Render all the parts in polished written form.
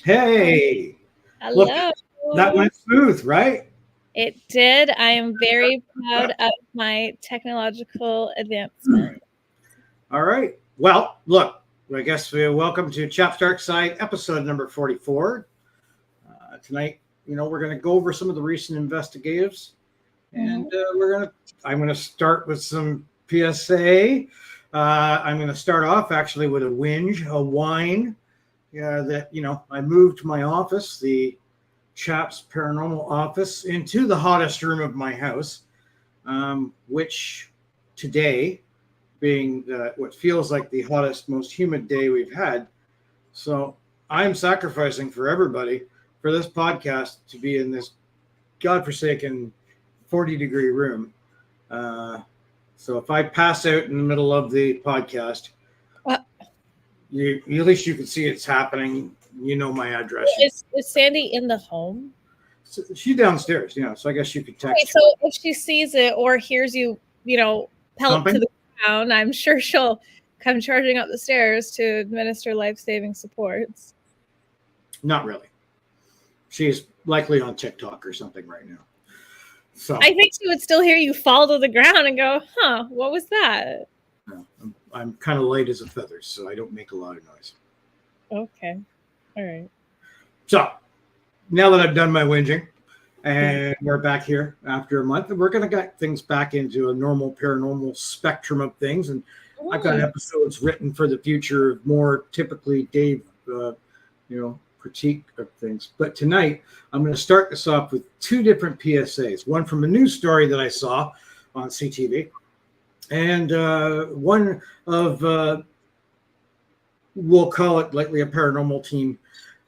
Hey, look, Hello. that went smooth, right? It did. I am very proud of my technological advancement. All right. Well, look, I guess welcome to Chaps Darkside episode number 44. Tonight, we're going to go over some of the recent investigatives, and Mhm. I'm going to start with some PSA. I'm going to start off actually with a whine. That I moved my office, the Chaps Paranormal office, into the hottest room of my house, which today being what feels like the hottest, most humid day we've had. So I'm sacrificing for everybody for this podcast to be in this godforsaken 40-degree room. Uh, so if I pass out in the middle of the podcast, Uh, at least you can see it's happening. You know my address. is Sandy in the home? She's downstairs, so I guess you could Okay, text so her. if she sees it or hears you, pelt to Pumping? the ground, I'm sure she'll come charging up the stairs to administer life-saving supports. Not really. She's likely on TikTok or something right now. So I think she would still hear you fall to the ground and go, "Huh, what was that?" I'm kind of light as a feather, so I don't make a lot of noise. Okay, all right. So now that I've done my whinging and we're back here after a month, we're going to get things back into a normal paranormal spectrum of things. And I've got episodes written for the future of more typically Dave, critique of things. But tonight, I'm going to start this off with two different PSAs. One from a news story that I saw on CTV, and one of, we'll call it likely a paranormal team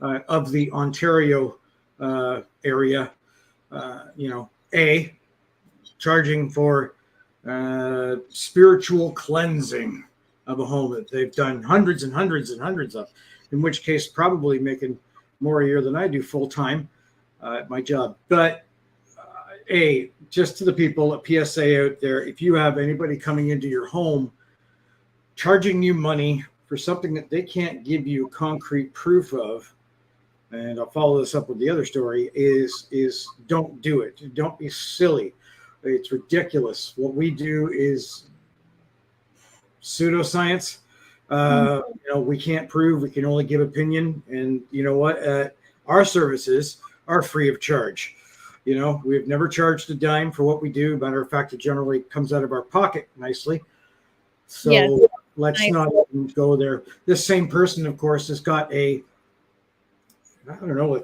of the Ontario area, charging for spiritual cleansing of a home that they've done hundreds and hundreds and hundreds of, in which case probably making more a year than I do full time at my job. But just to the people, a PSA out there, if you have anybody coming into your home charging you money for something that they can't give you concrete proof of, and I'll follow this up with the other story, is don't do it. Don't be silly. It's ridiculous. What we do is pseudoscience. We can't prove. We can only give opinion. And you know what? Our services are free of charge. We've never charged a dime for what we do. Matter of fact, it generally comes out of our pocket nicely. So Yes. let's not go there. This same person, of course, has got a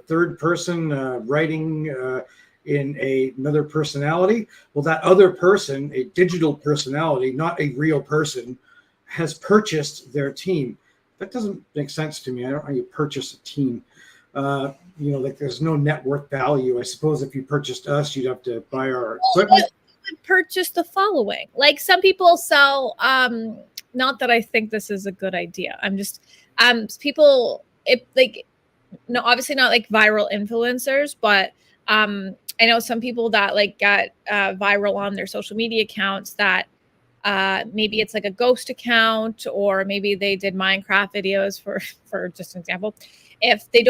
third person writing in another personality. Well, that other person, a digital personality, not a real person, has purchased their team. That doesn't make sense to me. I don't know how you purchase a team. There's no net worth value. I suppose if you purchased us, you'd have to buy our equipment. Purchase the following. Like some people sell, not that I think this is a good idea. I'm just people no, obviously not like viral influencers, but I know some people that like got viral on their social media accounts that maybe it's like a ghost account, or maybe they did Minecraft videos for just an example. If they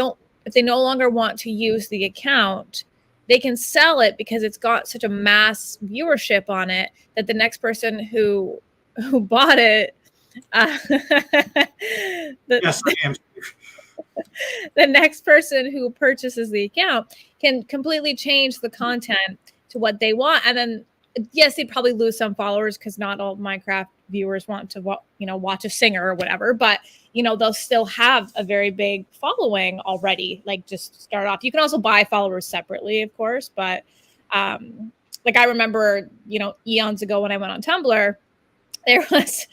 no longer want to use the account, they can sell it because it's got such a mass viewership on it that the next person who bought it, Yes, I am. the next person who purchases the account can completely change the content to what they want. And then, yes, they'd probably lose some followers because not all Minecraft viewers want to, watch a singer or whatever, but they'll still have a very big following already. Like, just start off. You can also buy followers separately, of course, but like I remember, eons ago when I went on Tumblr, there was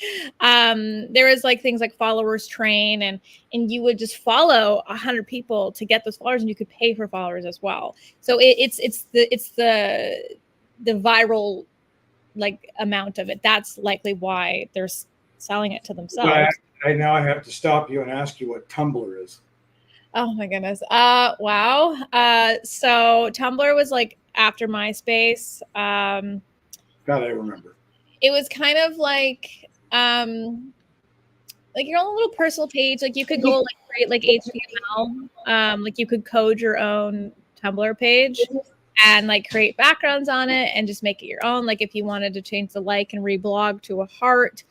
like things like followers train, and you would just follow 100 people to get those followers, and you could pay for followers as well. So it's the viral like amount of it. That's likely why they're selling it to themselves. But I have to stop you and ask you what Tumblr is. Oh my goodness. Wow. So Tumblr was like after MySpace. God, I remember. It was kind of like like your own little personal page. Like you could go like create like HTML. Like you could code your own Tumblr page and like create backgrounds on it and just make it your own. Like if you wanted to change the like and reblog to a heart,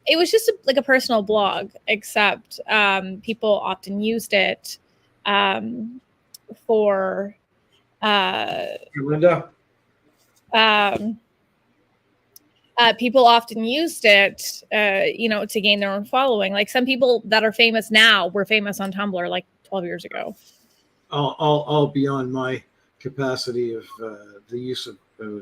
it was just like a personal blog, except people often used it for Linda. People often used it, to gain their own following. Like some people that are famous now were famous on Tumblr like 12 years ago. I'll beyond my capacity of the use of a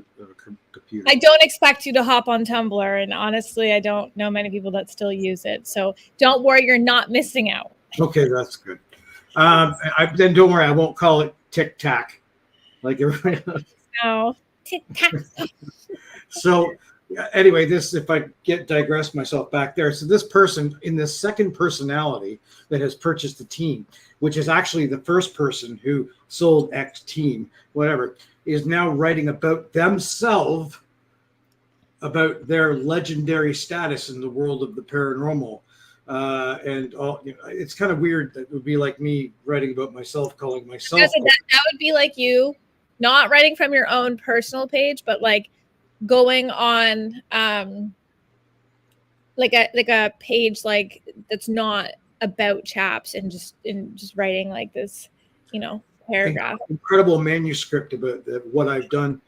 computer. I don't expect you to hop on Tumblr, and honestly, I don't know many people that still use it. So don't worry, you're not missing out. Okay, that's good. Then don't worry, I won't call it Tic Tac like everybody else. No, Tic Tac. So anyway, if I digress myself back there. So this person in this second personality that has purchased the team, which is actually the first person who sold X team, whatever, is now writing about themselves, about their legendary status in the world of the paranormal. And all, it's kind of weird that it would be like me writing about myself, calling myself. That would be like you not writing from your own personal page, but like going on like a page like that's not about Chaps and just writing like this, paragraph. Incredible manuscript about what I've done.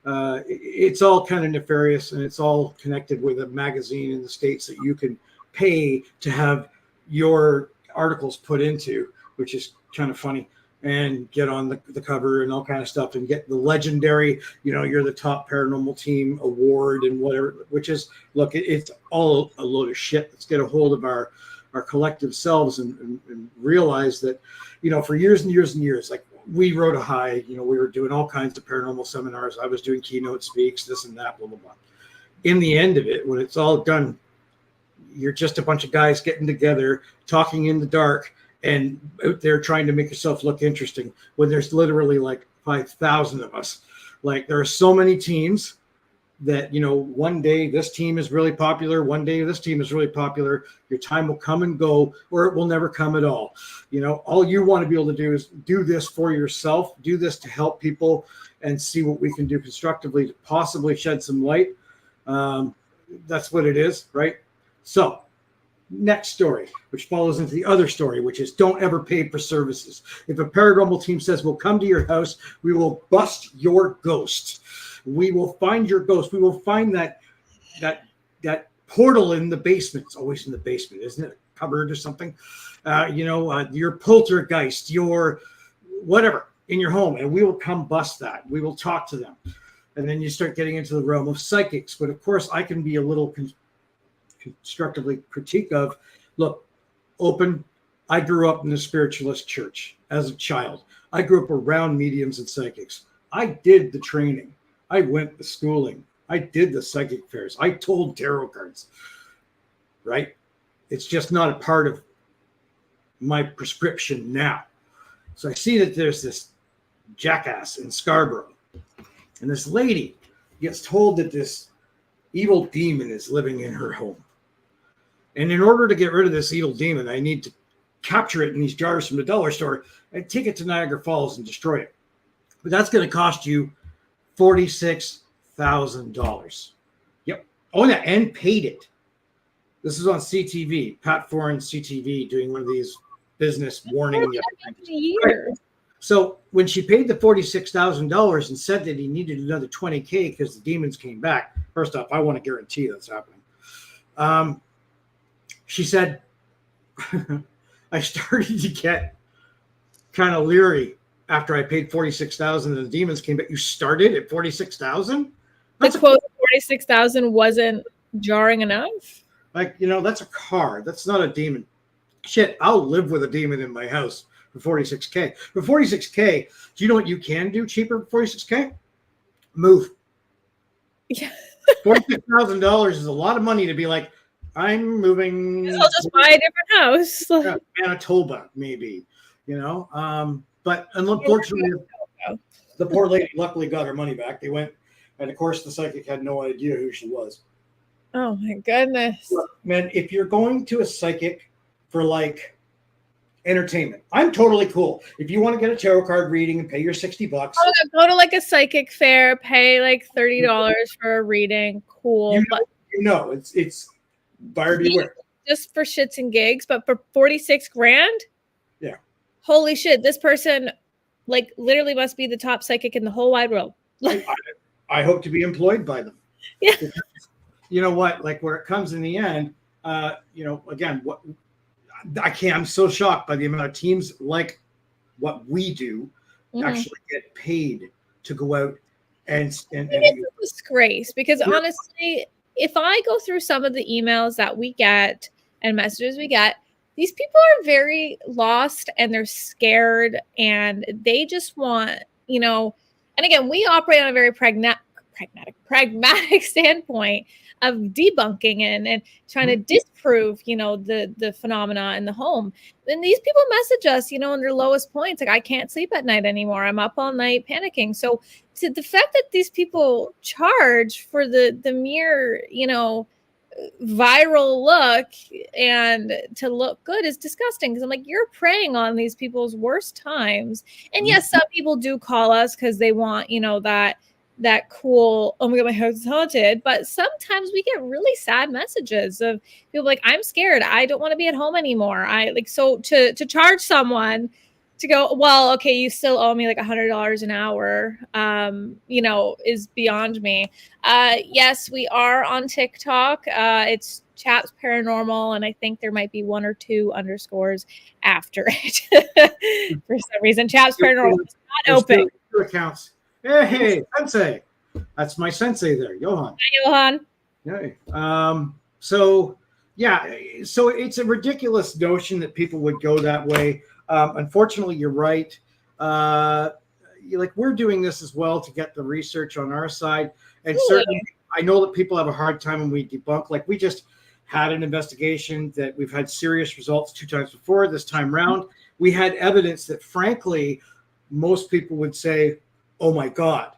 It's all kind of nefarious, and it's all connected with a magazine in the States that you can pay to have your articles put into, which is kind of funny, and get on the cover and all kind of stuff, and get the legendary, you're the top paranormal team award and whatever, which is, look, it's all a load of shit. Let's get a hold of our collective selves and realize that, for years and years and years, like we rode a high, we were doing all kinds of paranormal seminars. I was doing keynote speaks, this and that, blah, blah, blah. In the end of it, when it's all done, you're just a bunch of guys getting together, talking in the dark, and out there trying to make yourself look interesting when there's literally like 5,000 of us. Like there are so many teams that, one day this team is really popular, one day this team is really popular. Your time will come and go, or it will never come at all. All you want to be able to do is do this for yourself, do this to help people, and see what we can do constructively to possibly shed some light. That's what it is, right? So next story, which follows into the other story, which is don't ever pay for services. If a paranormal team says we'll come to your house, we will bust your ghost. We will find your ghost. We will find that portal in the basement. It's always in the basement, isn't it? A cupboard or something. Your poltergeist, your whatever in your home, and we will come bust that. We will talk to them. And then you start getting into the realm of psychics. But of course, I can be a little constructively critique of, look, I grew up in a spiritualist church as a child. I grew up around mediums and psychics. I did the training. I went the schooling. I did the psychic fairs. I told tarot cards, right? It's just not a part of my prescription now. So I see that there's this jackass in Scarborough, and this lady gets told that this evil demon is living in her home. And in order to get rid of this evil demon, I need to capture it in these jars from the dollar store and take it to Niagara Falls and destroy it. But that's going to cost you $46,000. Yep. Oh, yeah, and paid it. This is on CTV, Pat Foran CTV, doing one of these business warning. So when she paid the $46,000 and said that he needed another $20K because the demons came back, first off, I want to guarantee that's happening. She said, I started to get kind of leery after I paid $46,000 and the demons came back. You started at $46,000? The quote $46,000 wasn't jarring enough? Like, that's a car. That's not a demon. Shit, I'll live with a demon in my house for $46K. For $46K, do you know what you can do cheaper for $46K? Move. Yeah. $46,000 is a lot of money to be like, I'm moving. I'll just buy a different house. Manitoba, maybe, but unfortunately, the poor lady luckily got her money back. They went, and of course, the psychic had no idea who she was. Oh my goodness. Look, man, if you're going to a psychic for like entertainment, I'm totally cool. If you want to get a tarot card reading and pay your $60, Go to like a psychic fair, pay like $30 for a reading. Cool. it's buyer beware. Just for shits and gigs, but for 46 grand? Yeah. Holy shit. This person like literally must be the top psychic in the whole wide world. I hope to be employed by them. Yeah. You know what? Like where it comes in the end, again, I'm so shocked by the amount of teams like what we do actually get paid to go out and it's a disgrace because honestly, if I go through some of the emails that we get and messages we get, these people are very lost and they're scared and they just want, and again, we operate on a very pragmatic standpoint of debunking and trying to disprove, the phenomena in the home. And these people message us, in their lowest points, like I can't sleep at night anymore. I'm up all night panicking. So to the fact that these people charge for the mere, viral look and to look good is disgusting because I'm like, you're preying on these people's worst times. And yes, some people do call us because they want, that cool, oh my god, my house is haunted. But sometimes we get really sad messages of people like, I'm scared, I don't want to be at home anymore. So to charge someone to go, well, okay, you still owe me like $100 an hour, is beyond me. Yes, we are on TikTok. It's Chaps Paranormal, and I think there might be 1 or 2 underscores after it. For some reason, Chaps Paranormal is not open. Accounts. Hey, sensei. That's my sensei there, Johan. Hi, Johan. Yeah. So it's a ridiculous notion that people would go that way. Unfortunately, you're right. We're doing this as well to get the research on our side. And certainly, I know that people have a hard time when we debunk. Like we just had an investigation that we've had serious results 2 times before. This time round, we had evidence that, frankly, most people would say, oh my God.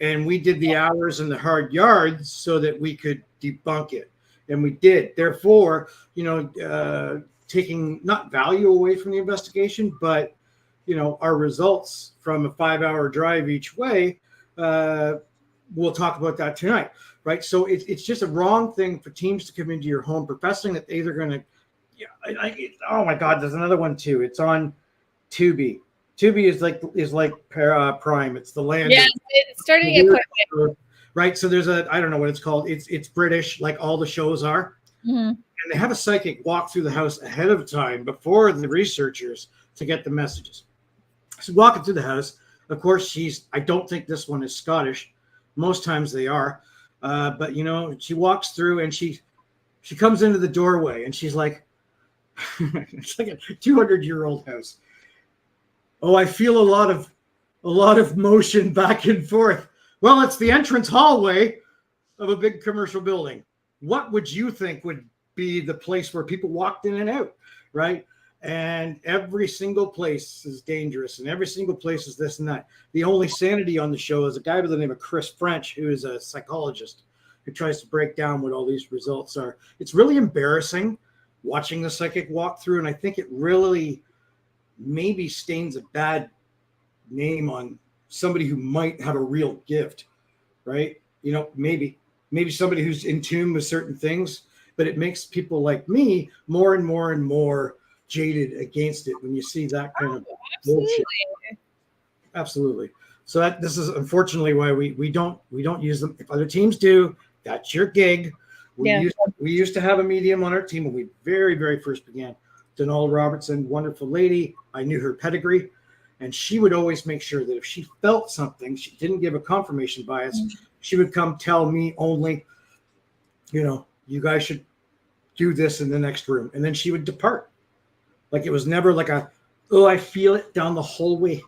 And we did the hours and the hard yards so that we could debunk it. And we did. Therefore, taking not value away from the investigation, but, our results from a 5-hour drive each way, we'll talk about that tonight, right? So it's just a wrong thing for teams to come into your home professing that they're going to, oh my God, there's another one too. It's on Tubi. Tubi is like Prime. It's the land. Yeah, it's starting to get quick. Right. So there's I don't know what it's called. It's British, like all the shows are. Mm-hmm. And they have a psychic walk through the house ahead of time before the researchers to get the messages. So walking through the house, of course, I don't think this one is Scottish. Most times they are. But, she walks through and she comes into the doorway and she's like, it's like a 200-year-old house. Oh, I feel a lot of motion back and forth. Well, it's the entrance hallway of a big commercial building. What would you think would be the place where people walked in and out, right? And every single place is dangerous, and every single place is this and that. The only sanity on the show is a guy by the name of Chris French, who is a psychologist who tries to break down what all these results are. It's really embarrassing watching the psychic walk through, and I think it really maybe stains a bad name on somebody who might have a real gift, right? Maybe somebody who's in tune with certain things, but it makes people like me more and more and more jaded against it when you see that kind of bullshit. Absolutely. So this is unfortunately why we don't use them. If other teams do, that's your gig. We used to have a medium on our team when we very, very first began. Donald Robertson, wonderful lady. I knew her pedigree, and she would always make sure that if she felt something, she didn't give a confirmation bias. She would come tell me only, you guys should do this in the next room. And then she would depart. Like it was never like I feel it down the hallway.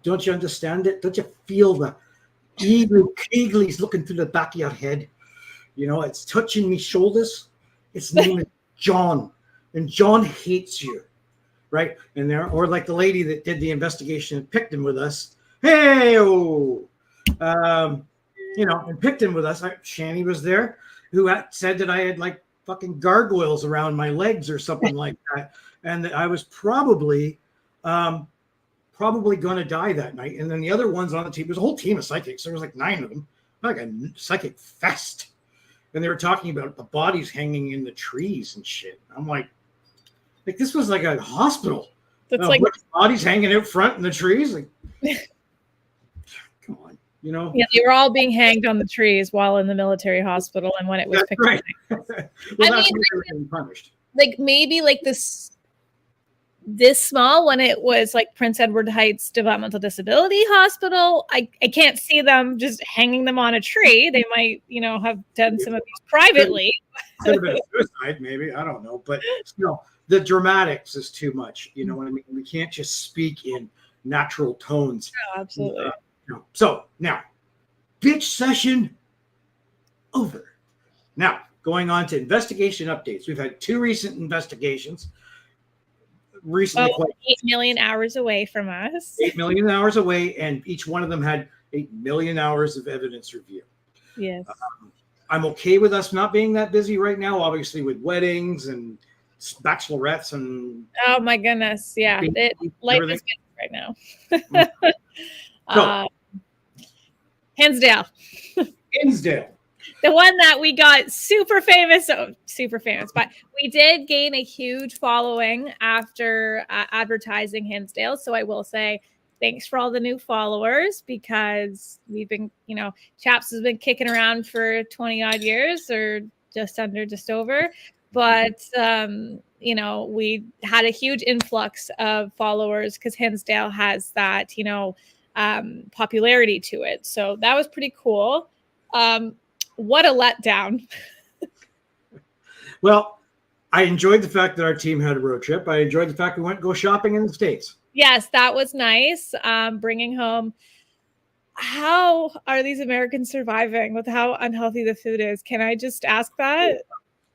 Don't you understand it? Don't you feel the eaglies looking through the back of your head? It's touching me shoulders. Its name is John. And John hates you, right? Or like the lady that did the investigation in Picton with us. Hey, you know, and Picton with us. Shani was there, who said that I had like fucking gargoyles around my legs or something like that, and that I was probably going to die that night. And then the other ones on the team, there's a whole team of psychics. There was like 9 of them, like a psychic fest, and they were talking about the bodies hanging in the trees and shit. I'm like this was like a hospital. That's like bodies hanging out front in the trees. Like, come on, you know. Yeah, they were all being hanged on the trees while in the military hospital, and when it was that's picked right. up. Well, I that's mean, when they were getting punished. Like maybe like this small when it was like Prince Edward Heights Developmental Disability Hospital. I can't see them just hanging them on a tree. They might, you know, have done some of these privately. Could have been a suicide, maybe. I don't know, but still, the dramatics is too much. You know what I mean? We can't just speak in natural tones. Oh, absolutely. So now, bitch session over. Now, going on to investigation updates. We've had 2 recent investigations. Recently, 8 million hours away from us. 8 million hours away, and each one of them had 8 million hours of evidence review. Yes. I'm okay with us not being that busy right now, obviously with weddings and bachelorettes and oh my goodness, yeah, life is busy right now. So, Hinsdale, the one that we got super famous, but we did gain a huge following after advertising Hinsdale. So I will say thanks for all the new followers, because we've been, you know, Chaps has been kicking around for 20 odd years, or just over. But, you know, we had a huge influx of followers because Hinsdale has that, you know, popularity to it. So that was pretty cool. What a letdown. Well, I enjoyed the fact that our team had a road trip. I enjoyed the fact we went go shopping in the States. Yes, that was nice. Bringing home. How are these Americans surviving with how unhealthy the food is? Can I just ask that?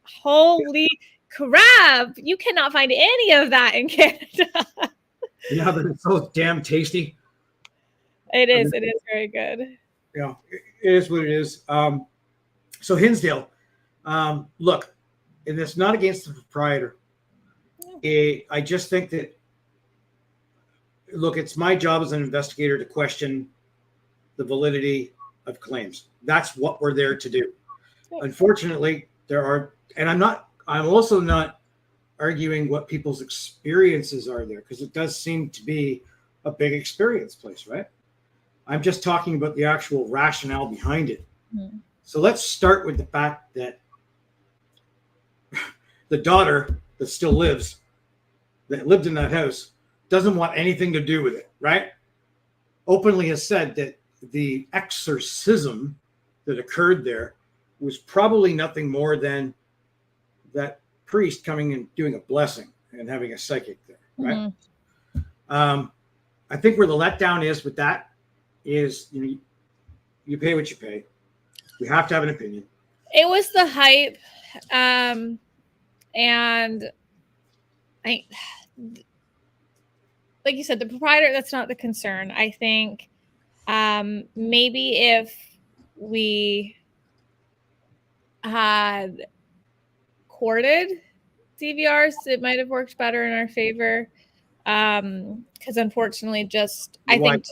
Holy crap. You cannot find any of that in Canada. Yeah, but it's so damn tasty. It is. It is very good. Yeah, it is what it is. So Hinsdale, look, and it's not against the proprietor. I just think that, look, it's my job as an investigator to question the validity of claims. That's what we're there to do. Unfortunately, there are, and I'm also not arguing what people's experiences are there, because it does seem to be a big experience place, right? I'm just talking about the actual rationale behind it. Mm-hmm. So let's start with the fact that the daughter that still lives, that lived in that house, doesn't want anything to do with it, right? Openly has said that the exorcism that occurred there was probably nothing more than that priest coming and doing a blessing and having a psychic there, right? Mm-hmm. I think where the letdown is with that is, you know, you pay what you pay. We have to have an opinion. It was the hype, and like you said, the proprietor, that's not the concern. I think maybe if we had courted DVRs, it might have worked better in our favor. Because unfortunately, I think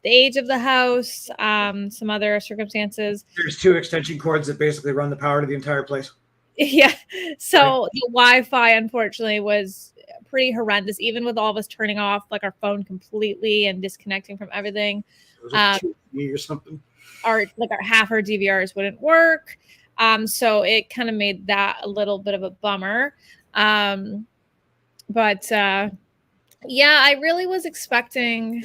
the age of the house, some other circumstances. There's 2 extension cords that basically run the power to the entire place. Yeah. So the Wi-Fi, unfortunately, was pretty horrendous, even with all of us turning off like our phone completely and disconnecting from everything. Or something. Our half our DVRs wouldn't work. So it kind of made that a little bit of a bummer. But yeah, I really was expecting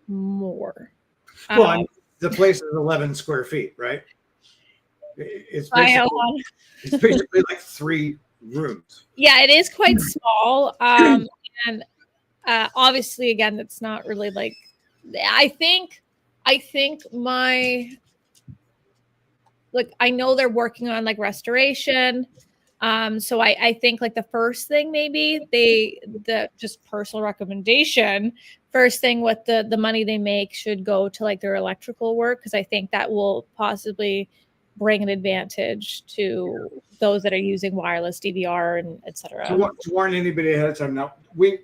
more. Well, the place is 11 square feet, right? It's basically like 3 rooms. Yeah, it is quite small. And obviously, again, that's not really like, I think my, I know they're working on like restoration. So I think like the first thing, maybe the just personal recommendation first thing, what the money they make should go to like their electrical work, because I think that will possibly bring an advantage to those that are using wireless DVR and etc. To warn anybody ahead of time. Now,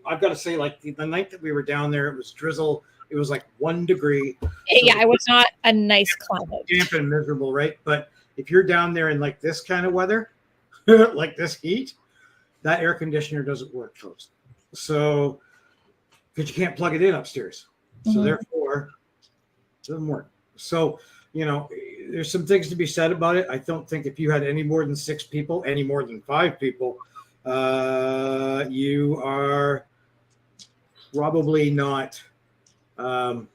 I've got to say, like the night that we were down there, it was drizzle. It was like 1 degree. Yeah, it was not a nice climate. Damp and miserable, right? But if you're down there in like this kind of weather, like this heat, that air conditioner doesn't work, folks. So, because you can't plug it in upstairs. So therefore, it doesn't work. So, there's some things to be said about it. I don't think if you had any more than 6 people, any more than 5 people, you are probably not doing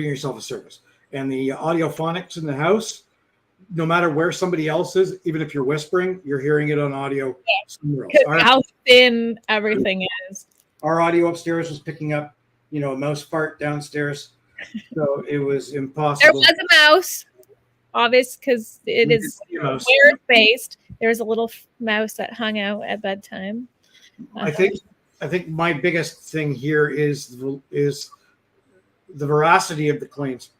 yourself a service. And the audiophonics in the house, no matter where somebody else is, even if you're whispering, you're hearing it on audio somewhere else. How thin everything is. Our audio upstairs was picking up, a mouse fart downstairs. So it was impossible. There was a mouse, obvious, because it is where it's based. There's a little mouse that hung out at bedtime. I think my biggest thing here is the veracity of the claims.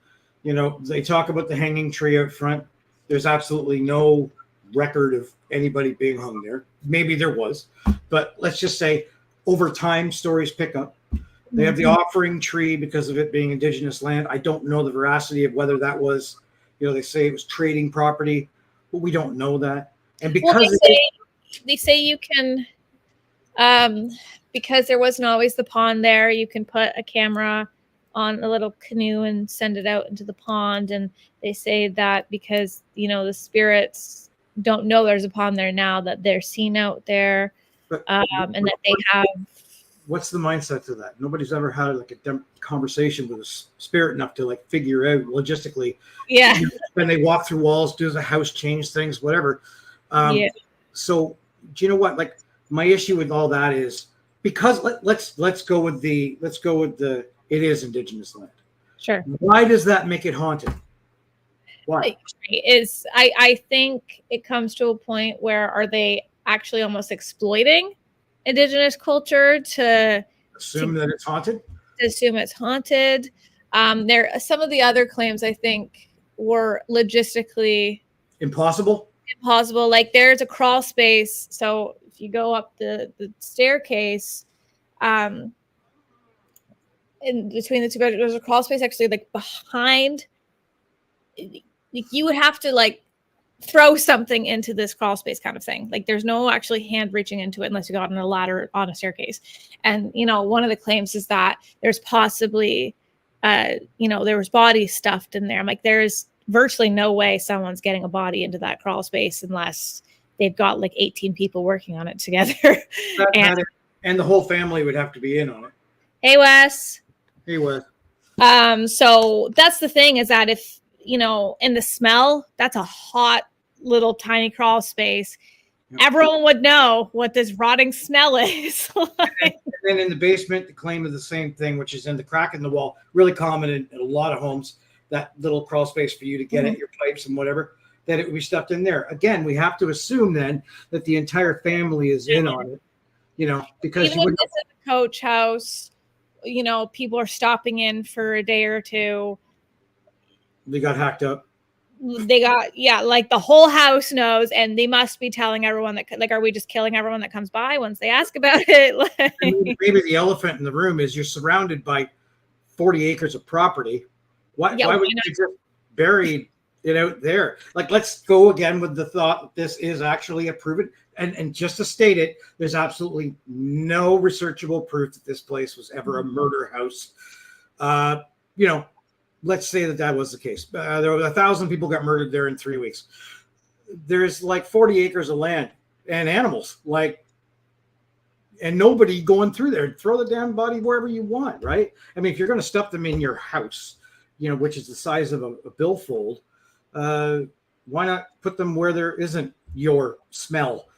They talk about the hanging tree out front. There's absolutely no record of anybody being hung there. Maybe there was, but let's just say over time stories pick up. They have the offering tree because of it being indigenous land. I don't know the veracity of whether that was, they say it was trading property, but we don't know that. And because they say you can, because there wasn't always the pond there, you can put a camera on a little canoe and send it out into the pond. And they say that because, the spirits don't know there's a pond there now, that they're seen out there, and that they have. What's the mindset to that? Nobody's ever had like a conversation with a spirit enough to like figure out logistically. Yeah. When they walk through walls, does the house change things, whatever. So do you know what? Like my issue with all that is because let's go with the it is indigenous land. Sure. Why does that make it haunted? Why? I think it comes to a point where are they actually almost exploiting indigenous culture to assume that it's haunted? To assume it's haunted. Some of the other claims I think were logistically impossible. Like there's a crawl space. So if you go up the staircase, in between the two bedrooms, there's a crawl space actually like behind. You would have to like throw something into this crawl space kind of thing. Like there's no actually hand reaching into it unless you got on a ladder on a staircase. And, one of the claims is that there's possibly, there was bodies stuffed in there. I'm like, there's virtually no way someone's getting a body into that crawl space unless they've got like 18 people working on it together. And the whole family would have to be in on it. Hey, Wes. Hey, Wes. So that's the thing is that if, in the smell, that's a hot little tiny crawl space. Yep. Everyone would know what this rotting smell is. And then in the basement, the claim of the same thing, which is in the crack in the wall, really common in a lot of homes, that little crawl space for you to get at your pipes and whatever, that it would be stuffed in there. Again, we have to assume then that the entire family is in on it, because even if it's in the coach house, people are stopping in for a day or two. They got hacked up. Like the whole house knows, and they must be telling everyone that, like, are we just killing everyone that comes by once they ask about it? Like, maybe the elephant in the room is you're surrounded by 40 acres of property. Why would you just bury it out there? Like, let's go again with the thought that this is actually a proven, and just to state it, there's absolutely no researchable proof that this place was ever a murder house. Let's say that was the case. There were 1,000 people got murdered there in 3 weeks. There's like 40 acres of land and animals, and nobody going through there. Throw the damn body wherever you want, right? I mean, if you're going to stuff them in your house, which is the size of a billfold, why not put them where there isn't your smell,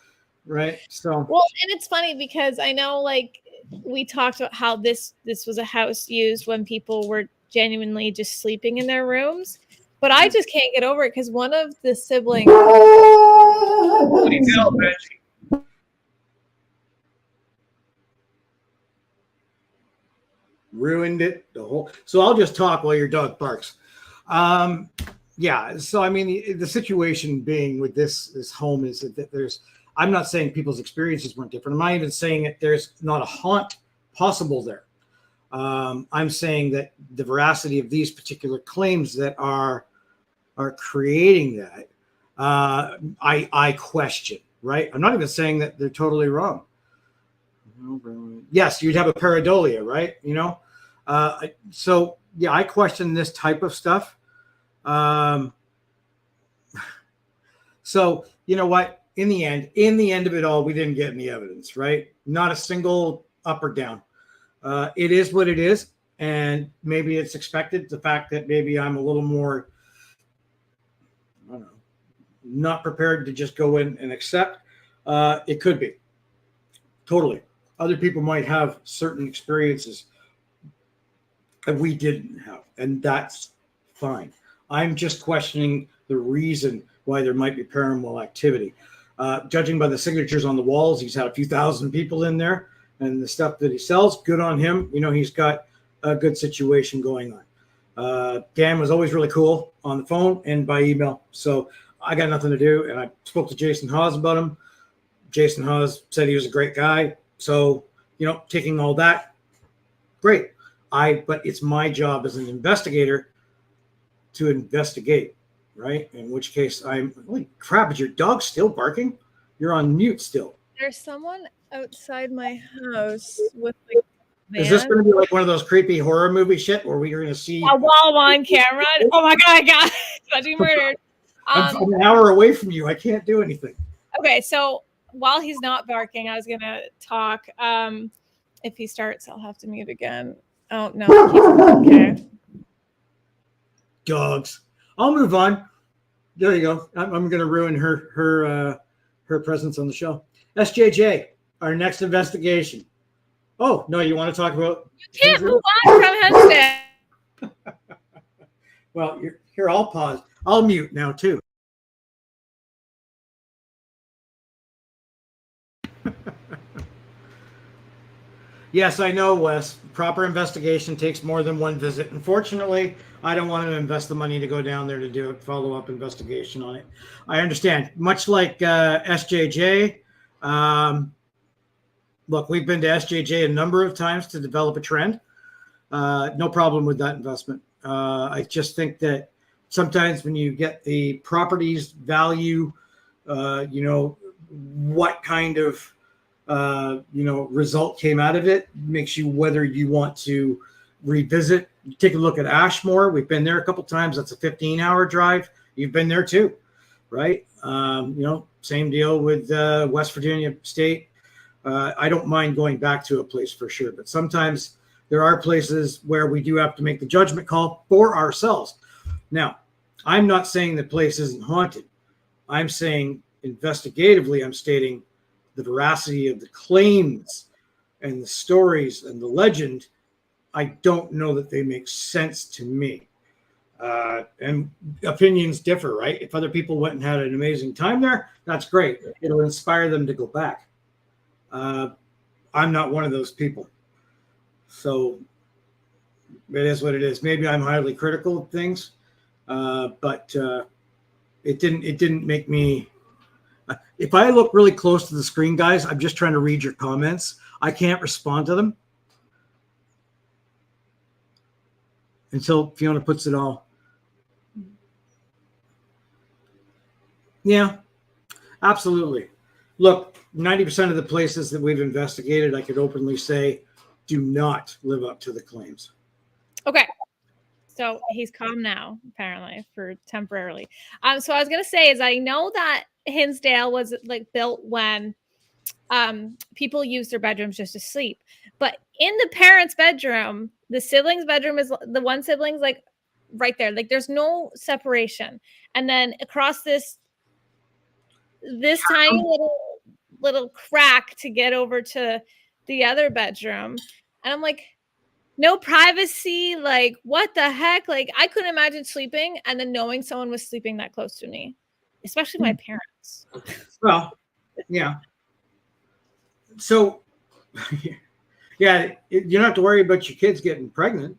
right? So well, and it's funny because I know, like, we talked about how this was a house used when people were genuinely just sleeping in their rooms, but I just can't get over it because one of the siblings. What do you tell, Benji? ruined it. The whole. So I'll just talk while your dog barks. Yeah. So I mean, the situation being with this home is that there's. I'm not saying people's experiences weren't different. I'm not even saying that there's not a haunt possible there. I'm saying that the veracity of these particular claims that are creating that, I question. Right. I'm not even saying that they're totally wrong. Yes, you'd have a pareidolia, right? You know, so yeah, I question this type of stuff. So you know what? In the end of it all, we didn't get any evidence, right? Not a single up or down. It is what it is, and maybe it's expected. The fact that maybe I'm a little more, I don't know, not prepared to just go in and accept. It could be totally. Other people might have certain experiences that we didn't have, and that's fine. I'm just questioning the reason why there might be paranormal activity. Judging by the signatures on the walls, he's had a few thousand people in there, and the stuff that he sells, good on him. You know, he's got a good situation going on. Dan was always really cool on the phone and by email. So I got nothing to do. And I spoke to Jason Hawes about him. Jason Hawes said he was a great guy. So, you know, taking all that, great. But it's my job as an investigator to investigate, right? In which case holy crap, is your dog still barking? You're on mute still. There's someone outside my house with like Is this going to be like one of those creepy horror movie shit where we're going to see a wall on camera? Oh my god, guys, being murdered. I'm an hour away from you. I can't do anything. Okay, so while he's not barking, I was gonna talk. If he starts, I'll have to mute again. Oh no. Okay. Dogs. I'll move on. There you go. I'm going to ruin her presence on the show. SJJ, our next investigation. Oh no, you want to talk about? You can't move on from Hensdale. Well, here. I'll pause. I'll mute now too. Yes, I know, Wes. Proper investigation takes more than one visit. Unfortunately, I don't want to invest the money to go down there to do a follow-up investigation on it. I understand. Much like SJJ, look, we've been to SJJ a number of times to develop a trend. No problem with that investment. I just think that sometimes when you get the property's value, you know, what kind of result came out of it makes you whether you want to revisit. Take a look at Ashmore. We've been there a couple times. That's a 15-hour drive. You've been there too, right? Same deal with West Virginia State. I don't mind going back to a place for sure, but sometimes there are places where we do have to make the judgment call for ourselves. Now, I'm not saying the place isn't haunted. I'm saying investigatively, I'm stating the veracity of the claims and the stories and the legend. I don't know that they make sense to me. And opinions differ, right? If other people went and had an amazing time there, that's great. It'll inspire them to go back. I'm not one of those people. So it is what it is. Maybe I'm highly critical of things, but it didn't make me. If I look really close to the screen, guys, I'm just trying to read your comments. I can't respond to them until Fiona puts it all. Yeah, absolutely. Look, 90% of the places that we've investigated, I could openly say, do not live up to the claims. Okay. So he's calm now, apparently, for temporarily. So I was gonna say is I know that Hinsdale was like built when people use their bedrooms just to sleep. But in the parents' bedroom, the siblings' bedroom is the one sibling's like right there. Like there's no separation. And then across this tiny little crack to get over to the other bedroom. And I'm like, no privacy. Like, what the heck? Like, I couldn't imagine sleeping and then knowing someone was sleeping that close to me, especially my parents. Well, yeah. So, Yeah, you don't have to worry about your kids getting pregnant.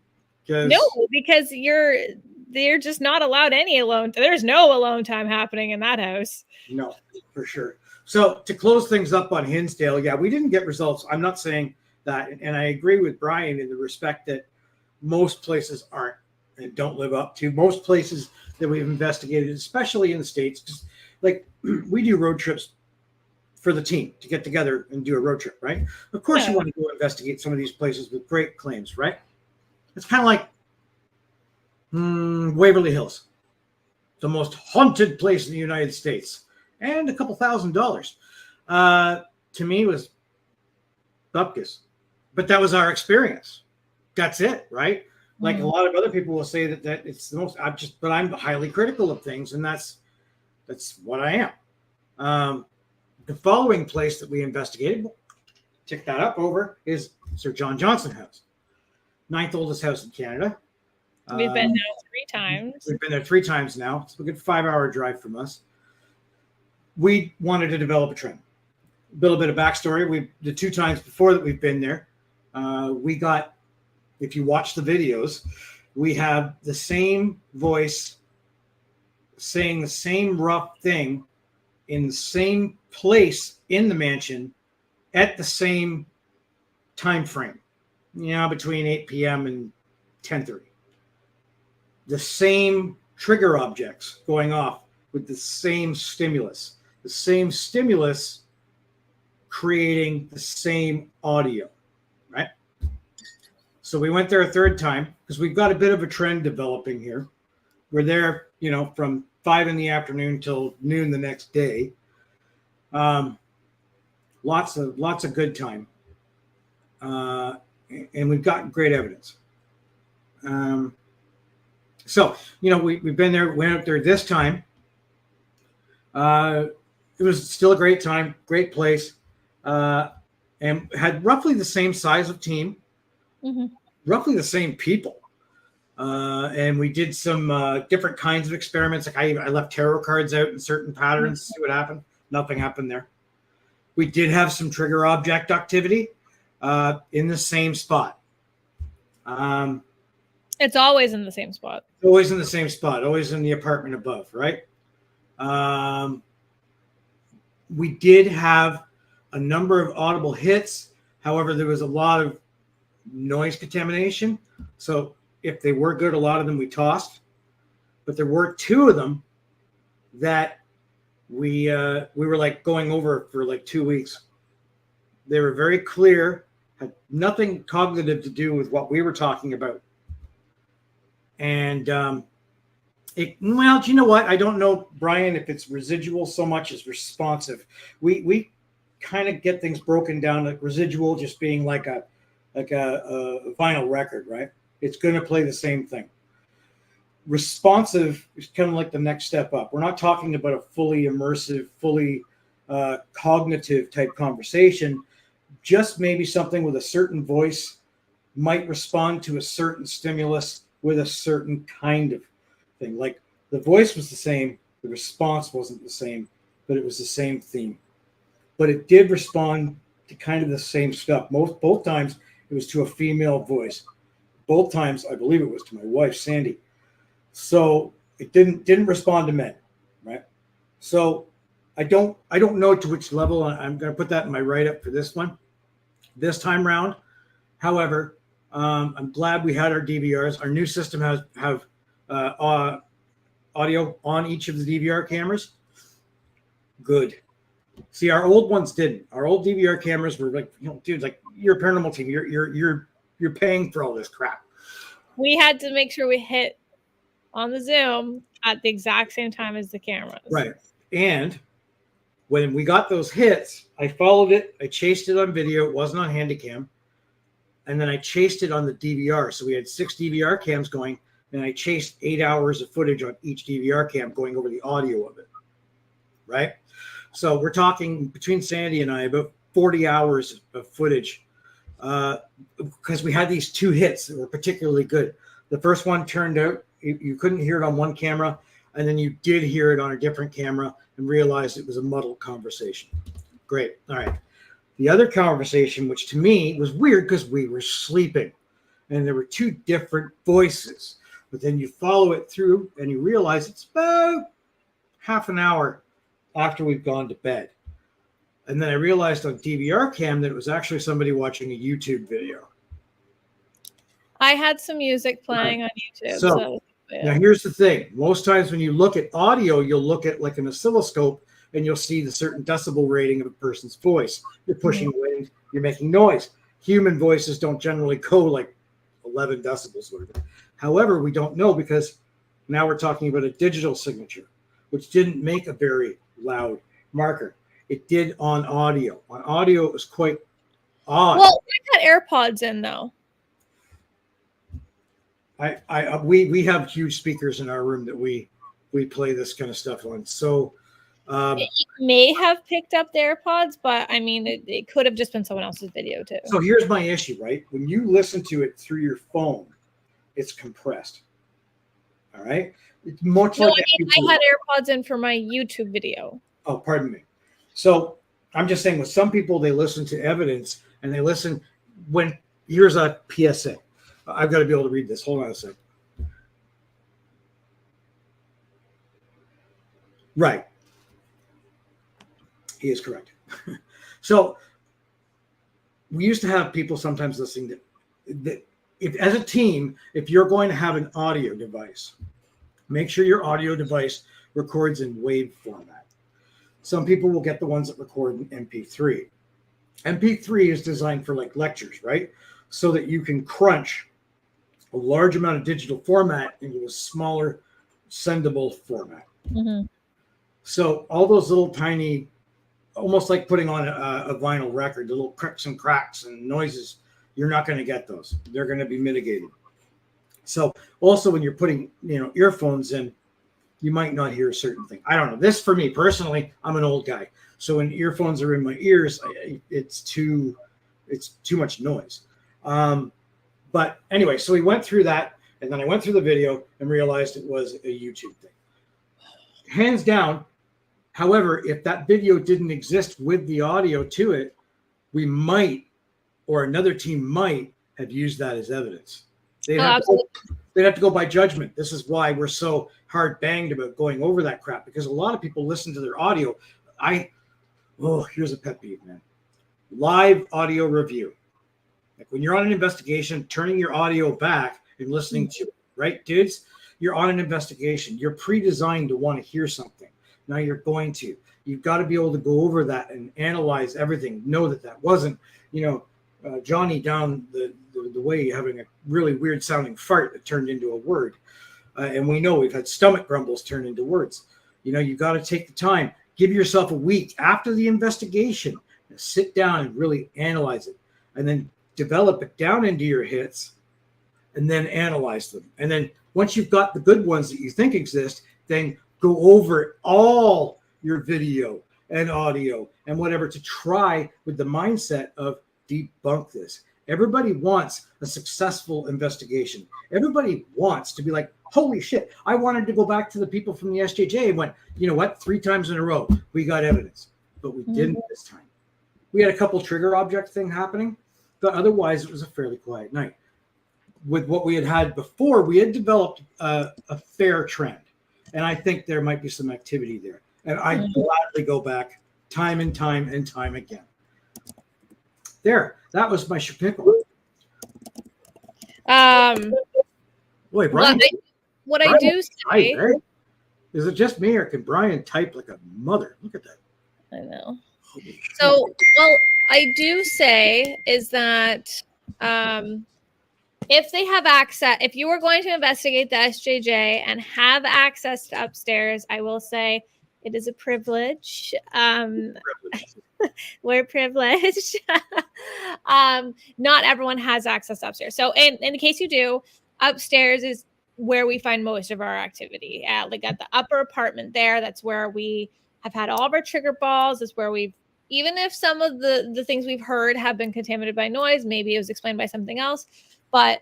No, because they're just not allowed any alone. There's no alone time happening in that house. No, for sure. So to close things up on Hinsdale, yeah, we didn't get results. I'm not saying that, and I agree with Brian in the respect that most places aren't and don't live up to. Most places that we've investigated, especially in the States, just like we do road trips for the team to get together and do a road trip, right? Of course, you want to go investigate some of these places with great claims, right? It's kind of like Waverly Hills, the most haunted place in the United States, and a couple $1,000. To me, was bupkis, but that was our experience. That's it, right? Like a lot of other people will say that it's the most. But I'm highly critical of things, and that's what I am. The following place that we investigated, tick that up over, is Sir John Johnson House, 9th oldest house in Canada. We've been there 3 times. We've been there 3 times now. It's a good 5-hour drive from us. We wanted to develop a trend. A little bit of backstory. The 2 times before that we've been there, we got, if you watch the videos, we have the same voice saying the same rough thing in the same place in the mansion at the same time frame, between 8 p.m. and 10:30. The same trigger objects going off with the same stimulus creating the same audio, right? So we went there a 3rd time because we've got a bit of a trend developing here. We're there, from 5 in the afternoon till noon the next day. Lots of good time. And we've got great evidence. So, we've been there, went up there this time. It was still a great time, great place, and had roughly the same size of team, roughly the same people. And we did some different kinds of experiments. Like I left tarot cards out in certain patterns to see what happened. Nothing happened there. We did have some trigger object activity in the same spot. It's always in the same spot. Always in the same spot. Always in the apartment above, right? We did have a number of audible hits. However, there was a lot of noise contamination. So if they were good, a lot of them we tossed. But there were 2 of them that we were like going over for like 2 weeks. They were very clear, had nothing cognitive to do with what we were talking about. And well, do you know what? I don't know, Brian, if it's residual so much as responsive. We kind of get things broken down, like residual just being like a vinyl record, right? It's going to play the same thing. Responsive is kind of like the next step up. We're not talking about a fully immersive, fully cognitive type conversation. Just maybe something with a certain voice might respond to a certain stimulus with a certain kind of thing. Like the voice was the same, the response wasn't the same, but it was the same theme. But it did respond to kind of the same stuff. Both times it was to a female voice. Both times, I believe it was to my wife, Sandy. So it didn't respond to men, right? So I don't know to which level. I'm going to put that in my write-up for this one, this time round. However, I'm glad we had our DVRs. Our new system have audio on each of the DVR cameras. Good. See, our old ones didn't. Our old DVR cameras were like, dude, like you're a paranormal team. You're paying for all this crap. We had to make sure we hit on the Zoom at the exact same time as the cameras. Right. And when we got those hits, I followed it. I chased it on video. It wasn't on Handycam. And then I chased it on the DVR. So we had 6 DVR cams going, and I chased 8 hours of footage on each DVR cam going over the audio of it. Right? So we're talking between Sandy and I about 40 hours of footage because we had these 2 hits that were particularly good. The first one turned out you couldn't hear it on one camera, and then you did hear it on a different camera and realized it was a muddled conversation. Great. All right. The other conversation, which to me was weird because we were sleeping and there were two different voices. But then you follow it through and you realize it's about half an hour after we've gone to bed. And then I realized on DVR cam that it was actually somebody watching a YouTube video. I had some music playing on YouTube. So now here's the thing. Most times when you look at audio, you'll look at like an oscilloscope and you'll see the certain decibel rating of a person's voice. You're pushing wind, you're making noise. Human voices don't generally go like 11 decibels. However, we don't know because now we're talking about a digital signature, which didn't make a very loud marker. It did on audio. On audio, it was quite odd. Well, I got AirPods in though. We have huge speakers in our room that we play this kind of stuff on. So it may have picked up the AirPods, but I mean, it could have just been someone else's video too. So here's my issue, right? When you listen to it through your phone, it's compressed. All right. It's much like I had AirPods in for my YouTube video. Oh, pardon me. So I'm just saying with some people, they listen to evidence and they listen when here's a PSA. I've got to be able to read this. Hold on a second. Right. He is correct. So we used to have people sometimes listening to that. If, as a team, if you're going to have an audio device, make sure your audio device records in WAV format. Some people will get the ones that record in MP3. MP3 is designed for like lectures, right? So that you can crunch a large amount of digital format into a smaller sendable format. Mm-hmm. So all those little tiny, almost like putting on a vinyl record, the little cracks and cracks and noises, you're not going to get those. They're going to be mitigated. So also when you're putting, earphones in, you might not hear a certain thing. I don't know. This for me personally, I'm an old guy. So when earphones are in my ears, it's too much noise. But anyway, so we went through that, and then I went through the video and realized it was a YouTube thing. Hands down. However, if that video didn't exist with the audio to it, we might, or another team might have used that as evidence. They'd have to go by judgment. This is why we're so hard banged about going over that crap, because a lot of people listen to their audio. Here's a pet peeve, man. Live audio review. Like when you're on an investigation, turning your audio back and listening to it, right, dudes? You're on an investigation. You're pre-designed to want to hear something. Now you're going to. You've got to be able to go over that and analyze everything. Know that wasn't, Johnny down the way having a really weird sounding fart that turned into a word. And we know we've had stomach grumbles turn into words. You've got to take the time. Give yourself a week after the investigation. Sit down and really analyze it. And then develop it down into your hits and then analyze them. And then once you've got the good ones that you think exist, then go over all your video and audio and whatever to try with the mindset of debunk this. Everybody wants a successful investigation. Everybody wants to be like, holy shit, I wanted to go back to the people from the SJJ and went, you know what, 3 times in a row, we got evidence, but we didn't this time. We had a couple trigger object thing happening, but otherwise it was a fairly quiet night. With what we had before, we had developed a fair trend. And I think there might be some activity there. And I gladly go back time and time and time again. There, that was my shapickle. Boy, Brian. What I do say. Right? Is it just me or can Brian type like a mother? Look at that. I know. So, I do say is that if they have access, if you are going to investigate the SJJ and have access to upstairs, I will say it is a privilege. We're privileged. Not everyone has access to upstairs. So in case you do, upstairs is where we find most of our activity. At the upper apartment there, that's where we have had all of our trigger balls. Is where we've, even if some of the things we've heard have been contaminated by noise, maybe it was explained by something else. But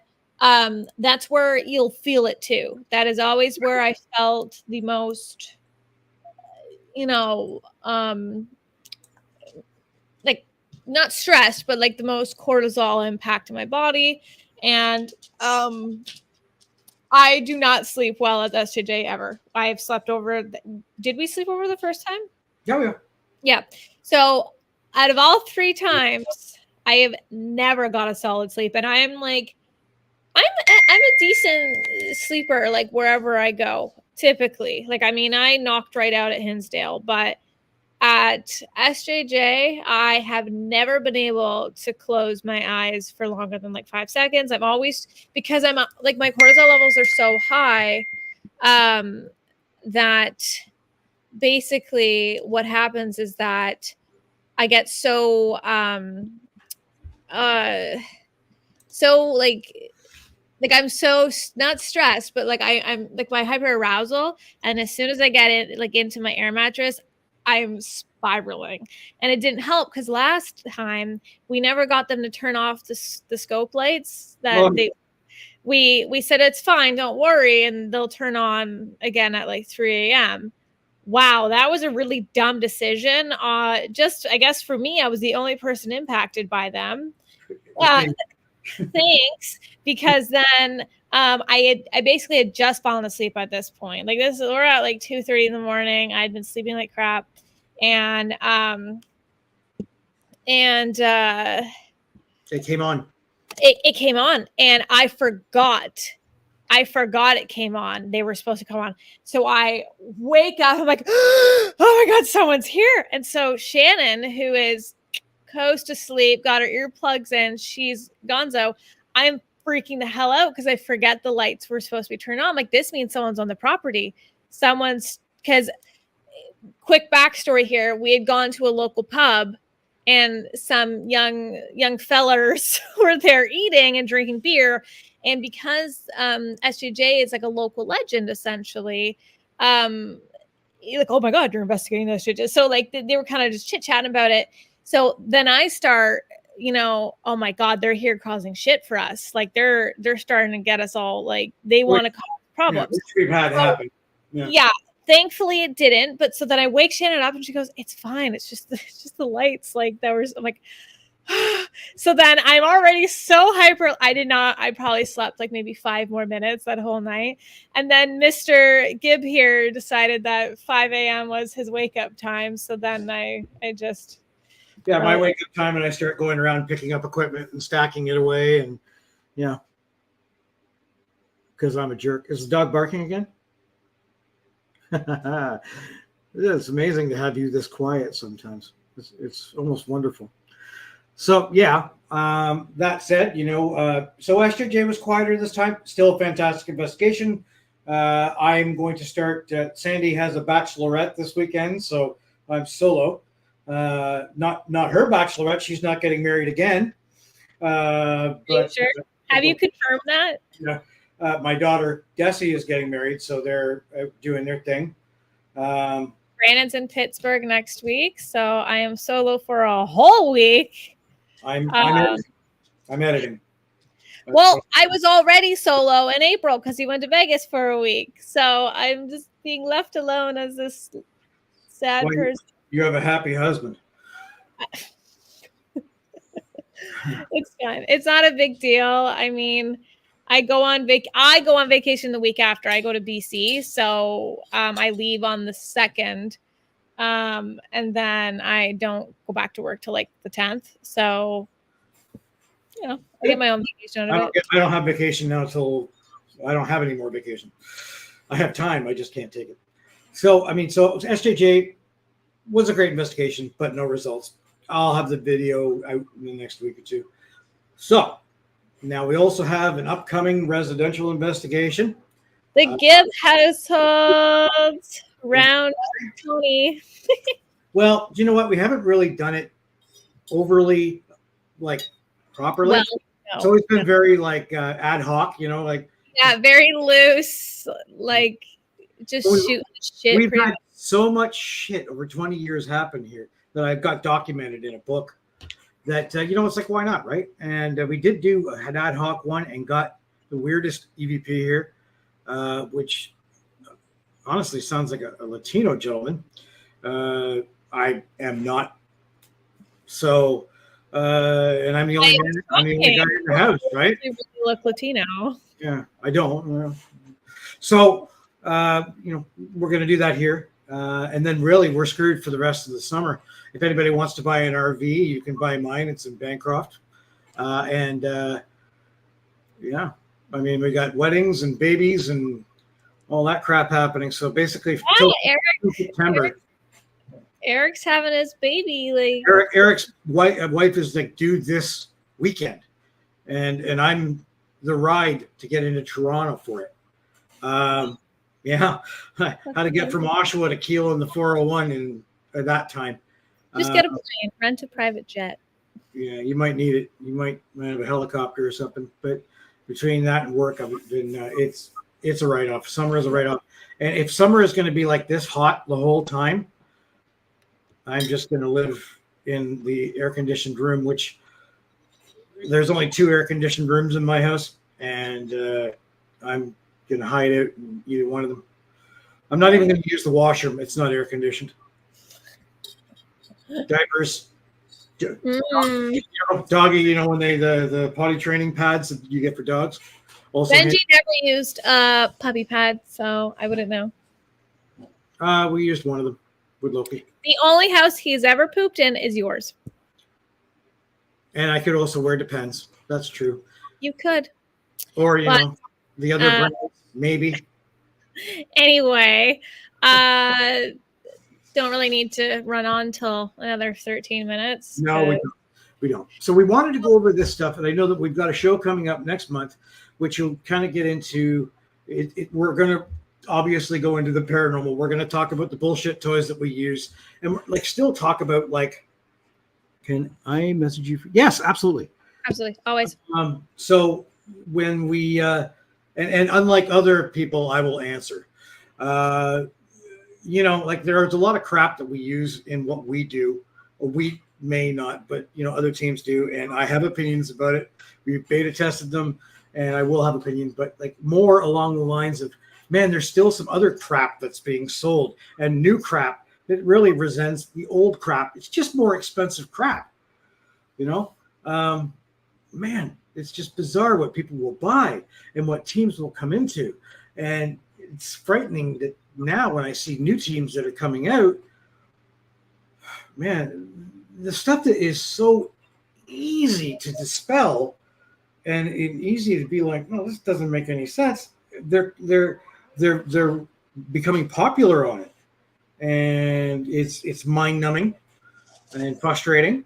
that's where you'll feel it too. That is always where I felt the most, not stressed, but like the most cortisol impact in my body. And I do not sleep well at SJJ ever. I've slept over. Did we sleep over the first time? Yeah. Yeah. So out of all 3 times, I have never got a solid sleep. And I'm like, I'm a decent sleeper, like wherever I go, typically. Like, I mean, I knocked right out at Hinsdale, but at SJJ, I have never been able to close my eyes for longer than like 5 seconds. I'm always, because I'm like, my cortisol levels are so high, that basically what happens is that I get so, so like I'm so not stressed, but like I'm like my hyper arousal, and as soon as I get it like into my air mattress, I'm spiraling. And it didn't help because last time we never got them to turn off the scope lights that we said it's fine, don't worry, and they'll turn on again at like 3 a.m. Wow, that was a really dumb decision. Just I guess for me, I was the only person impacted by them. Thanks, because then I basically had just fallen asleep at this point. Like we're at like 2:30 in the morning. I'd been sleeping like crap, and It came on. It came on, and I forgot it came on. They were supposed to come on. So I wake up, I'm like, oh my God, someone's here. And so Shannon, who is coast to sleep, got her earplugs in, she's gonzo. I'm freaking the hell out because I forget the lights were supposed to be turned on. Like, this means someone's on the property. Because quick backstory here, we had gone to a local pub and some young fellers were there eating and drinking beer. And because SJJ is like a local legend, essentially, like, oh my God, you're investigating SJJ. So like they were kind of just chit-chatting about it. So then I start, oh my God, they're here causing shit for us. Like they're starting to get us all, like they want to cause problems. Yeah, which we've had happen. Yeah. Thankfully it didn't. But so then I wake Shannon up and she goes, it's fine. It's just the lights. Like I'm like, so then I'm already so hyper. I probably slept like maybe 5 more minutes that whole night. And then Mr. Gibb here decided that 5 a.m. was his wake up time. So then I just. Yeah, my wake up time, and I start going around picking up equipment and stacking it away. And because I'm a jerk. Is the dog barking again? It's amazing to have you this quiet sometimes. It's almost wonderful. So that said, so SJJ was quieter this time. Still a fantastic investigation. I'm going to start. Sandy has a bachelorette this weekend, so I'm solo. Not her bachelorette. She's not getting married again. But sure? Have you confirmed that? Yeah. My daughter Desi is getting married, so they're doing their thing. Brandon's in Pittsburgh next week, so I am solo for a whole week. I'm editing. Well, I was already solo in April because he went to Vegas for a week, so I'm just being left alone as this sad person. You have a happy husband. It's fine. It's not a big deal. I mean, I go on vacation the week after. I go to BC, so I leave on the 2nd, and then I don't go back to work till like the 10th. So, I get my own vacation out of it. I don't have vacation now till I don't have any more vacation. I have time. I just can't take it. So SJJ was a great investigation, but no results. I'll have the video out in the next week or two. So now we also have an upcoming residential investigation. The Gibb household round Tony. Well, you know what? We haven't really done it overly properly. Well, no. It's always been very ad hoc, very loose, just shooting shit. We've had so much shit over 20 years happen here that I've got documented in a book that, it's like, why not, right? And we did do an ad hoc one and got the weirdest EVP here, which honestly sounds like a Latino gentleman. I am not. So And I'm the only guy in the house, right? You look Latino. Yeah, I don't. So, we're going to do that here. And then really we're screwed for the rest of the summer. If anybody wants to buy an RV, you can buy mine. It's in Bancroft. Yeah, I mean, we got weddings and babies and all that crap happening. So basically, till September. Eric's having his baby. Like Eric's wife is like, due this weekend, and I'm the ride to get into Toronto for it. Yeah, how to get from Oshawa to Kiel in the 401 in at that time. Just get a plane, rent a private jet. Yeah, you might need it. You might have a helicopter or something. But between that and work, it's a write-off. Summer is a write-off. And if summer is going to be like this hot the whole time, I'm just going to live in the air-conditioned room, which there's only 2 air-conditioned rooms in my house, and I'm going to hide out in either one of them. I'm not even going to use the washroom. It's not air-conditioned. Diapers. Doggy, when they the potty training pads that you get for dogs. Also, Benji never used puppy pads, so I wouldn't know. We used one of them with Loki. The only house he's ever pooped in is yours. And I could also wear Depends. That's true. You could. Or the other brands, maybe. Anyway, don't really need to run on till another 13 minutes. No, we don't. So we wanted to go over this stuff, and I know that we've got a show coming up next month, which will kind of get into it. We're going to obviously go into the paranormal. We're going to talk about the bullshit toys that we use, and still talk about can I message you? Yes, absolutely. Absolutely, always. So when we and unlike other people, I will answer. There's a lot of crap that we use in what we do, or we may not, but other teams do, and I have opinions about it. We've beta tested them, and I will have opinions, but more along the lines of, man, there's still some other crap that's being sold, and new crap that really resents the old crap. It's just more expensive crap, man. It's just bizarre what people will buy and what teams will come into, and it's frightening that now when I see new teams that are coming out, man, the stuff that is so easy to dispel and easy to be like, no, this doesn't make any sense. They're becoming popular on it, and it's mind numbing and frustrating,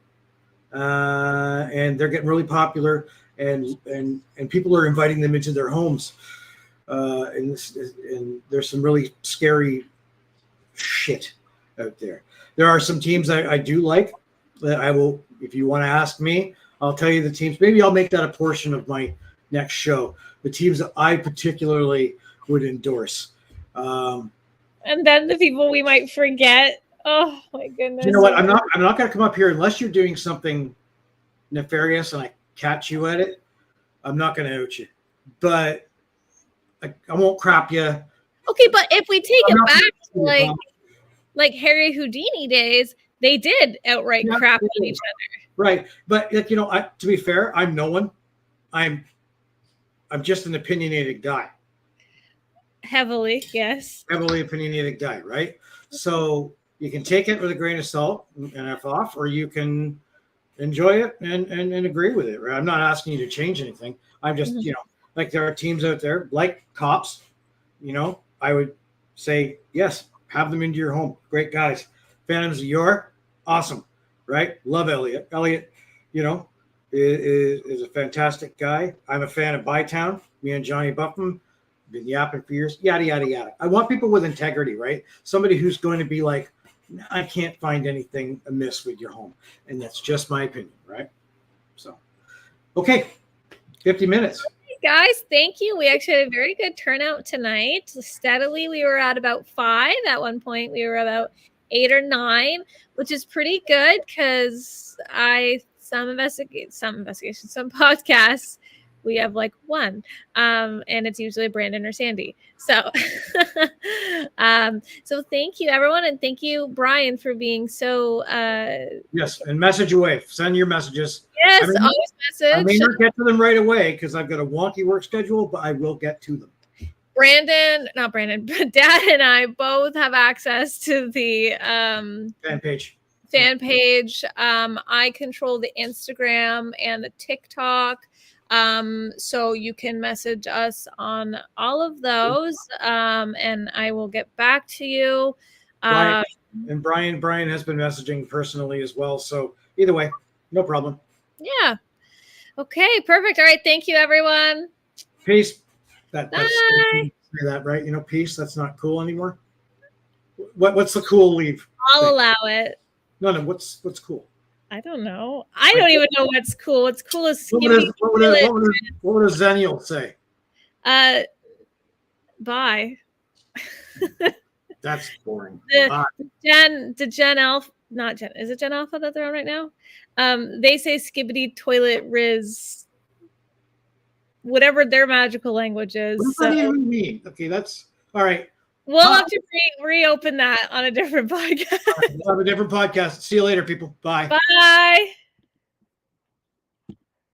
and they're getting really popular, and people are inviting them into their homes. And there's some really scary shit out there. There are some teams I do like that I will, if you want to ask me, I'll tell you the teams. Maybe I'll make that a portion of my next show. The teams that I particularly would endorse. And then the people we might forget. Oh my goodness. You know what? I'm not going to come up here unless you're doing something nefarious and I catch you at it. I'm not going to out you, but I won't crap you. Okay, but if we take it back to like Harry Houdini days, they did outright crap on each other. Right, but to be fair, I'm no one. I'm just an opinionated guy. Heavily, yes. Heavily opinionated guy, right? So you can take it with a grain of salt and F off, or you can enjoy it and agree with it. Right? I'm not asking you to change anything. I'm just, there are teams out there like Cops, I would say, yes, have them into your home. Great guys. Phantoms of Yore, awesome, right? Love Elliot. Elliot, is a fantastic guy. I'm a fan of Bytown. Me and Johnny Buffum been yapping for years, yada, yada, yada. I want people with integrity, right? Somebody who's going to be like, I can't find anything amiss with your home. And that's just my opinion, right? So, okay, 50 minutes. Guys, thank you. We actually had a very good turnout tonight. Steadily, we were at about 5. At one point, we were about 8 or 9, which is pretty good because some podcasts we have like one, and it's usually Brandon or Sandy. So, so thank you everyone, and thank you Brian for being so. Yes, and message away. Send your messages. Yes, always I may message. not get to them right away because I've got a wonky work schedule, but I will get to them. Not Brandon, but Dad and I both have access to the Fan page. I control the Instagram and the TikTok. So you can message us on all of those, and I will get back to you. Brian has been messaging personally as well. So either way, no problem. Yeah. Okay, perfect. All right. Thank you, everyone. Peace. Bye. Say that, right? You know, peace. That's not cool anymore. What's the cool leave? I'll allow it. No, what's cool? I don't know. I don't even know what's cool. What's cool is what would a Zennial say? Bye. That's boring. Gen Alpha, not Gen, is it Gen Alpha that they're on right now? They say skibbity toilet riz, whatever their magical language is. What does that even mean? Okay, that's all right. We'll have to reopen that on a different podcast. All right, we'll have a different podcast. See you later, people. Bye. Bye.